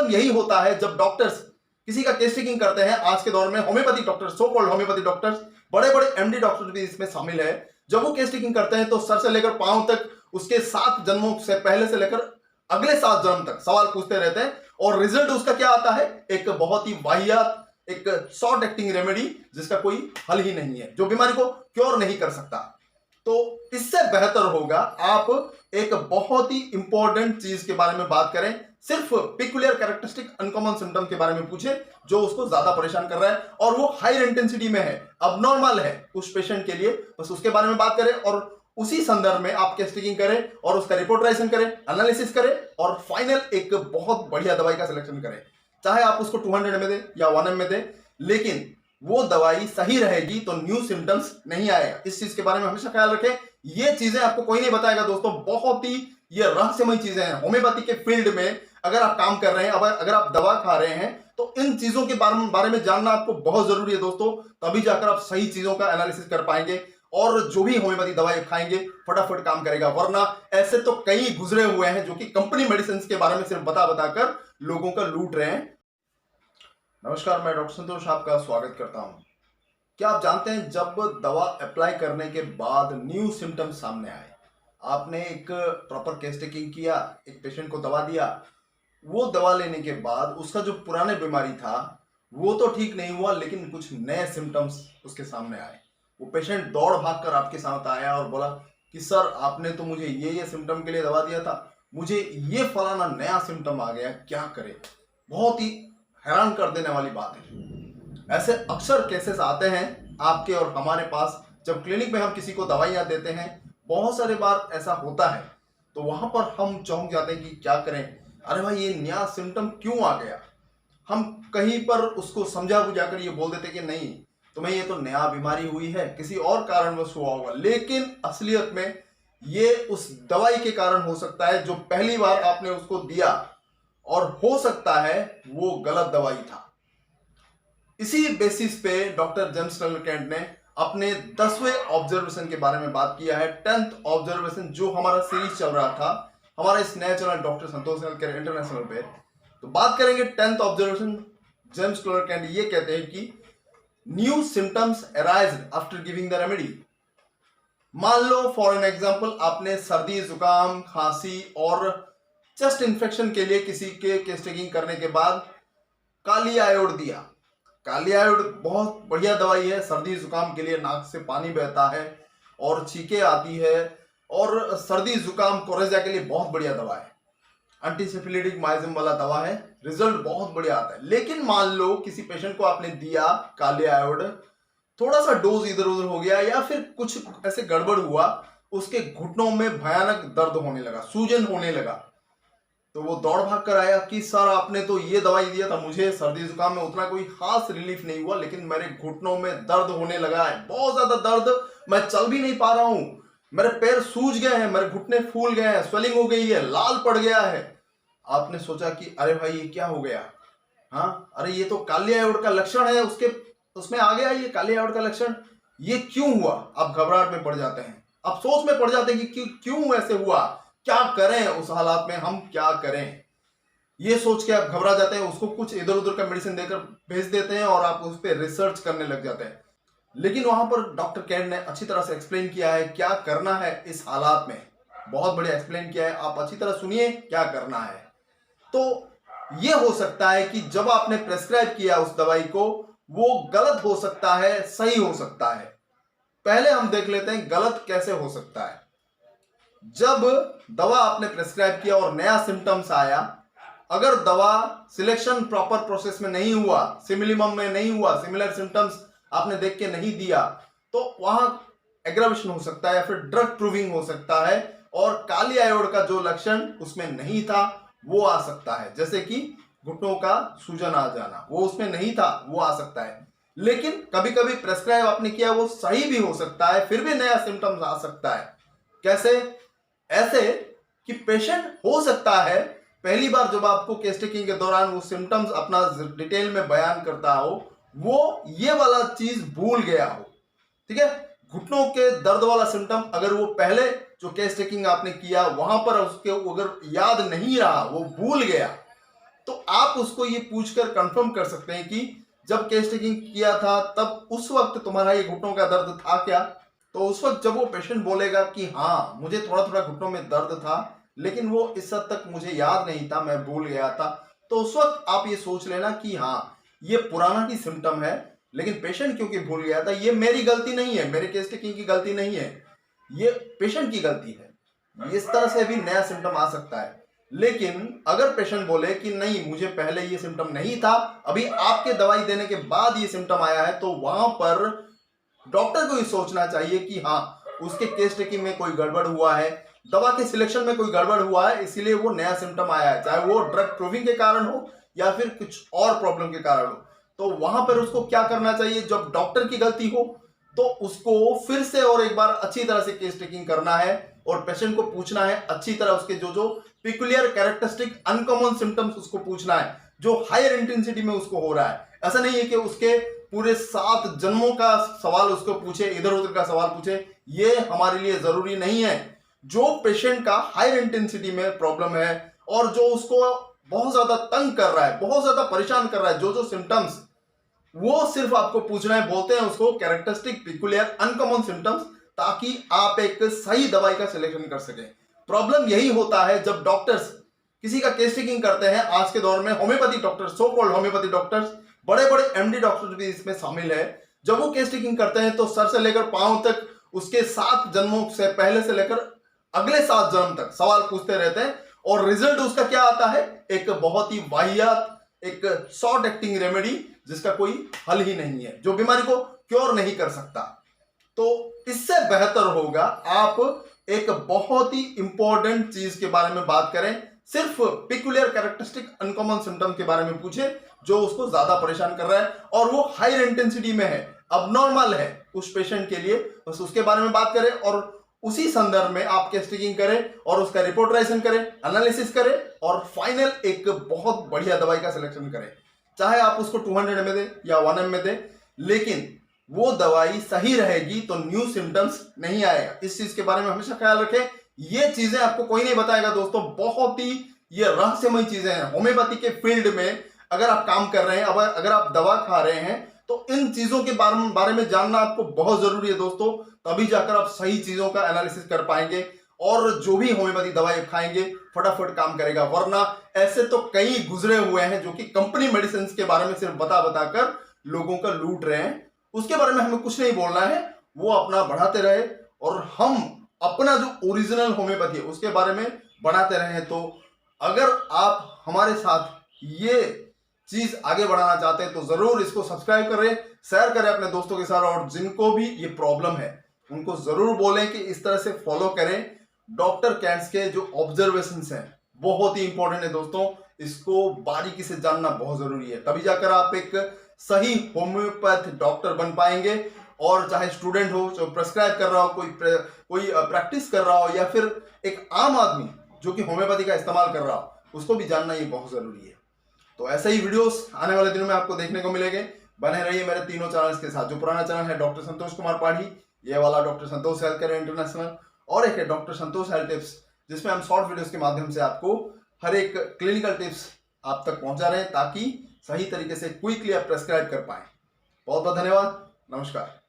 Symptom यही होता है जब डॉक्टर्स किसी का केस टेकिंग करते हैं। आज के दौर में homeopathy doctor, so called homeopathy doctors, बड़े बड़े एमडी डॉक्टर भी इसमें शामिल है। जब वो केस टेकिंग करते हैं तो सर से लेकर पांव तक उसके 7 जन्मों से पहले से लेकर अगले 7 जन्म तक सवाल पूछते रहते हैं, और रिजल्ट उसका क्या आता है? एक बहुत ही वाहियात, एक शॉर्ट एक्टिंग रेमेडी जिसका कोई हल ही नहीं है, जो बीमारी को क्योर नहीं कर सकता। तो इससे बेहतर होगा आप एक बहुत ही इंपॉर्टेंट चीज के बारे में बात करें, सिर्फ पिकुलियर कैरेक्टरिस्टिक अनकॉमन सिम्टम के बारे में पूछे जो उसको ज्यादा परेशान कर रहा है और वो हाई इंटेंसिटी में है, अबनॉर्मल है उस पेशेंट के लिए, बस उसके बारे में बात करें और उसी संदर्भ में आप केस टेकिंग करें और उसका रिपोर्टराइजेशन करें, एनालिसिस करें और फाइनल एक बहुत बढ़िया दवाई का सिलेक्शन करें। चाहे आप उसको 200 में दें या 1 में दें, लेकिन वो दवाई सही रहेगी तो न्यू सिम्टम्स नहीं आएगा। इस चीज के बारे में हमेशा ख्याल रखें। ये चीजें आपको कोई नहीं बताएगा दोस्तों, बहुत ही ये रहस्यमय चीजें हैं। होम्योपैथी के फील्ड में अगर आप काम कर रहे हैं, अगर आप दवा खा रहे हैं, तो इन चीजों के बारे में जानना आपको बहुत जरूरी है दोस्तों, तभी जाकर आप सही चीजों का एनालिसिस कर पाएंगे और जो भी होम्योपैथी दवाई खाएंगे फटाफट काम करेगा। वरना ऐसे तो कई गुजरे हुए हैं जो कि कंपनी मेडिसिन के बारे में सिर्फ बता बताकर लोगों का लूट रहे हैं। नमस्कार, मैं डॉक्टर संतोष आपका स्वागत करता हूं। क्या आप जानते हैं जब दवा अप्लाई करने के बाद न्यू सिम्टम्स सामने आए, आपने एक प्रॉपर केस टेकिंग किया, एक पेशेंट को दवा दिया, वो दवा लेने के बाद उसका जो पुराने बीमारी था वो तो ठीक नहीं हुआ, लेकिन कुछ नए सिम्टम्स उसके सामने आए। वो पेशेंट दौड़ भाग कर आपके साथ आया और बोला कि सर आपने तो मुझे ये सिम्टम के लिए दवा दिया था, मुझे ये फलाना नया सिम्टम आ गया, क्या करें। बहुत ही हैरान कर देने वाली बात है। ऐसे अक्सर केसेस आते हैं आपके और हमारे पास, जब क्लिनिक में हम किसी को दवाइयाँ देते हैं, बहुत सारे बार ऐसा होता है, तो वहां पर हम चौंक जाते हैं कि क्या करें, अरे भाई ये नया सिम्टम क्यों आ गया। हम कहीं पर उसको समझा बुझाकर ये बोल देते कि नहीं तुम्हें ये तो नया बीमारी हुई है, किसी और कारणवश हुआ होगा, लेकिन असलियत में ये उस दवाई के कारण हो सकता है जो पहली बार आपने उसको दिया, और हो सकता है वो गलत दवाई था। इसी बेसिस पे डॉक्टर जेम्स क्लर्क कैंट ने अपने 10वें ऑब्जर्वेशन के बारे में बात किया है। 10th ऑब्जर्वेशन जो हमारा सीरीज चल रहा था हमारा इस नए चैनल डॉक्टर संतोष हेल्थकेयर इंटरनेशनल पे, तो बात करेंगे 10th observation. James clerk cantt ये कहते हैं कि new symptoms arise after giving the remedy. मान लो फॉर एन एग्जांपल आपने सर्दी, जुकाम, खांसी और चेस्ट इन्फेक्शन के लिए किसी के केस टेकिंग करने के बाद काली आयोड दिया। काली आयोड बहुत बढ़िया दवाई है, सर्दी जुकाम के लिए नाक से पानी बहता है और छींके आती है, और सर्दी जुकाम कोरेजा के लिए बहुत बढ़िया दवा है, एंटीसिफिलिटिक माइजिम वाला दवा है, रिजल्ट बहुत बढ़िया आता है। लेकिन मान लो किसी पेशेंट को आपने दिया काली आयोड, थोड़ा सा डोज इधर उधर हो गया या फिर कुछ ऐसे गड़बड़ हुआ, उसके घुटनों में भयानक दर्द होने लगा, सूजन होने लगा, तो वो दौड़ भाग कर आया कि सर आपने तो ये दवाई दिया था, मुझे सर्दी जुकाम में उतना कोई खास रिलीफ नहीं हुआ, लेकिन मेरे घुटनों में दर्द होने लगा है, बहुत ज्यादा दर्द, मैं चल भी नहीं पा रहा हूं, मेरे पैर सूज गए हैं, मेरे घुटने फूल गए हैं, स्वेलिंग हो गई है, लाल पड़ गया है। आपने सोचा कि अरे भाई ये क्या हो गया, हाँ अरे ये तो काली आयोड का लक्षण है, उसमें आ गया ये काली आयोड का लक्षण, ये क्यों हुआ। आप घबराहट में पड़ जाते हैं, अफसोस में पड़ जाते हैं कि क्यों ऐसे हुआ, क्या करें उस हालात में, हम क्या करें, ये सोच के आप घबरा जाते हैं, उसको कुछ इधर उधर का मेडिसिन देकर भेज देते हैं और आप उस पर रिसर्च करने लग जाते हैं। लेकिन वहां पर डॉक्टर कैंट ने अच्छी तरह से एक्सप्लेन किया है क्या करना है इस हालात में, बहुत बढ़िया एक्सप्लेन किया है, आप अच्छी तरह सुनिए क्या करना है। तो ये हो सकता है कि जब आपने प्रेस्क्राइब किया उस दवाई को, वो गलत हो सकता है, सही हो सकता है। पहले हम देख लेते हैं गलत कैसे हो सकता है। जब दवा आपने प्रेस्क्राइब किया और नया सिम्टम्स आया, अगर दवा सिलेक्शन प्रॉपर प्रोसेस में नहीं हुआ, सिमिलिमम में नहीं हुआ, सिमिलर सिम्टम्स आपने देख के नहीं दिया, तो वहां एग्रावेशन हो सकता है या फिर ड्रग प्रूविंग हो सकता है, और काली आयोड का जो लक्षण उसमें नहीं था वो आ सकता है, जैसे कि घुटनों का सूजन आ जाना, वो उसमें नहीं था, वो आ सकता है। लेकिन कभी कभी प्रेस्क्राइब आपने किया वो सही भी हो सकता है, फिर भी नया सिम्टम्स आ सकता है। कैसे? ऐसे कि पेशेंट हो सकता है पहली बार जब आपको केस टेकिंग के दौरान वो सिम्टम्स अपना डिटेल में बयान करता हो, वो ये वाला चीज भूल गया हो, ठीक है। घुटनों के दर्द वाला सिम्टम अगर वो पहले जो केस टेकिंग आपने किया वहां पर उसके अगर याद नहीं रहा, वो भूल गया, तो आप उसको ये पूछकर कंफर्म कर सकते हैं कि जब केस टेकिंग किया था तब उस वक्त तुम्हारा ये घुटनों का दर्द था क्या। तो उस वक्त जब वो पेशेंट बोलेगा कि हाँ मुझे थोड़ा थोड़ा घुटनों में दर्द था लेकिन वो इस हद तक मुझे याद नहीं था, मैं भूल गया था, तो उस वक्त आप ये सोच लेना कि हाँ ये पुराना ही सिम्टम है, लेकिन पेशेंट क्योंकि भूल गया था, ये मेरी गलती नहीं है, मेरे केस टेकिंग की गलती नहीं है, ये पेशेंट की गलती है। इस तरह से भी नया सिम्टम आ सकता है। लेकिन अगर पेशेंट बोले कि नहीं मुझे पहले ये सिम्टम नहीं था, अभी आपके दवाई देने के बाद ये सिम्टम आया है, तो वहां पर डॉक्टर को ये सोचना चाहिए कि हाँ उसके केस टेकिंग में कोई गड़बड़ हुआ है, दवा के सिलेक्शन में कोई गड़बड़ हुआ है, इसीलिए वो नया सिम्टम आया है, चाहे वो ड्रग प्रूविंग के कारण हो या फिर कुछ और प्रॉब्लम के कारण हो। तो वहां पर उसको क्या करना चाहिए, जब डॉक्टर की गलती हो तो उसको फिर से और एक बार अच्छी तरह से केस टेकिंग करना है और पेशेंट को पूछना है अच्छी तरह, उसके जो जो पिकुलियर कैरेक्टरिस्टिक अनकॉमन सिम्टम्स उसको पूछना है जो हायर इंटेंसिटी में उसको हो रहा है। ऐसा नहीं है कि उसके पूरे 7 जन्मों का सवाल उसको पूछे, इधर उधर का सवाल पूछे, ये हमारे लिए जरूरी नहीं है। जो पेशेंट का हायर इंटेंसिटी में प्रॉब्लम है और जो उसको बहुत ज्यादा तंग कर रहा है, बहुत ज्यादा परेशान कर रहा है, जो जो सिम्टम्स, वो सिर्फ आपको पूछना है, बोलते हैं उसको कैरेक्टरिस्टिक पिकुलियर अनकॉमन सिम्टम्स, ताकि आप एक सही दवाई का सिलेक्शन कर सकें। प्रॉब्लम यही होता है जब डॉक्टर्स किसी का केस टेकिंग करते हैं। आज के दौर में homeopathy doctors, so called homeopathy doctors, बड़े बड़े एमडी डॉक्टर्स भी इसमें शामिल है। जब वो केस टेकिंग करते हैं तो सर से लेकर पांव तक उसके 7 जन्मों से पहले से लेकर अगले 7 जन्म तक सवाल पूछते रहते हैं और रिजल्ट उसका क्या आता है, एक बहुत ही वाहियात, एक शॉर्ट एक्टिंग रेमेडी जिसका कोई हल ही नहीं है, जो बीमारी को क्योर नहीं कर सकता। तो इससे बेहतर होगा आप एक बहुत ही इंपॉर्टेंट चीज के बारे में बात करें, सिर्फ पिकुलियर कैरेक्टरिस्टिक अनकॉमन सिम्टम के बारे में पूछे जो उसको ज्यादा परेशान कर रहा है और वो हायर इंटेंसिटी में है, अबनॉर्मल है उस पेशेंट के लिए, बस उसके बारे में बात करें और उसी संदर्भ में आप केस टेकिंग करें और उसका रिपोर्टराइजेशन करें, एनालिसिस करें और फाइनल एक बहुत बढ़िया दवाई का सिलेक्शन करें। चाहे आप उसको 200 में दे या 1 ml में दे, लेकिन वो दवाई सही रहेगी तो न्यू सिम्टम्स नहीं आएगा। इस चीज के बारे में हमेशा ख्याल रखें। ये चीजें आपको कोई नहीं बताएगा दोस्तों, बहुत ही ये रहस्यमय चीजें हैं। होम्योपैथी के फील्ड में अगर आप काम कर रहे हैं, अगर आप दवा खा रहे हैं, तो इन चीजों के बारे में जानना आपको बहुत जरूरी है दोस्तों, तभी जाकर आप सही चीजों का एनालिसिस कर पाएंगे और जो भी होम्योपैथी दवाई खाएंगे फटाफट काम करेगा। वरना ऐसे तो कई गुजरे हुए हैं जो कि कंपनी मेडिसिन के बारे में सिर्फ बता कर लोगों का लूट रहे हैं। उसके बारे में हमें कुछ नहीं बोलना है, वो अपना बढ़ाते रहे और हम अपना जो ओरिजिनल होम्योपैथी है उसके बारे में बढ़ाते रहे। तो अगर आप हमारे साथ ये चीज आगे बढ़ाना चाहते हैं तो जरूर इसको सब्सक्राइब करें, शेयर करें अपने दोस्तों के साथ, और जिनको भी ये प्रॉब्लम है उनको जरूर बोलें कि इस तरह से फॉलो करें। डॉक्टर कैंट्स के जो ऑब्जर्वेशंस हैं बहुत ही इंपॉर्टेंट है दोस्तों, इसको बारीकी से जानना बहुत जरूरी है, तभी जाकर आप एक सही होम्योपैथ डॉक्टर बन पाएंगे। और चाहे स्टूडेंट हो, जो प्रेस्क्राइब कर रहा हो, कोई प्रैक्टिस कर रहा हो, या फिर एक आम आदमी जो कि होम्योपैथी का इस्तेमाल कर रहा हो, उसको भी जानना ये बहुत जरूरी है। तो ऐसे ही वीडियोस आने वाले दिनों में आपको देखने को मिलेंगे। बने रहिए मेरे तीनों चैनल्स के साथ। जो पुराना चैनल है डॉक्टर संतोष कुमार पाढ़ी, ये वाला डॉक्टर संतोष हेल्थ केयर इंटरनेशनल, और एक है डॉक्टर संतोष हेल्थ टिप्स, जिसमें हम शॉर्ट वीडियोस के माध्यम से आपको हर एक क्लिनिकल टिप्स आप तक पहुंचा रहे हैं ताकि सही तरीके से क्विकली आप प्रेस्क्राइब कर पाए। बहुत बहुत धन्यवाद, नमस्कार।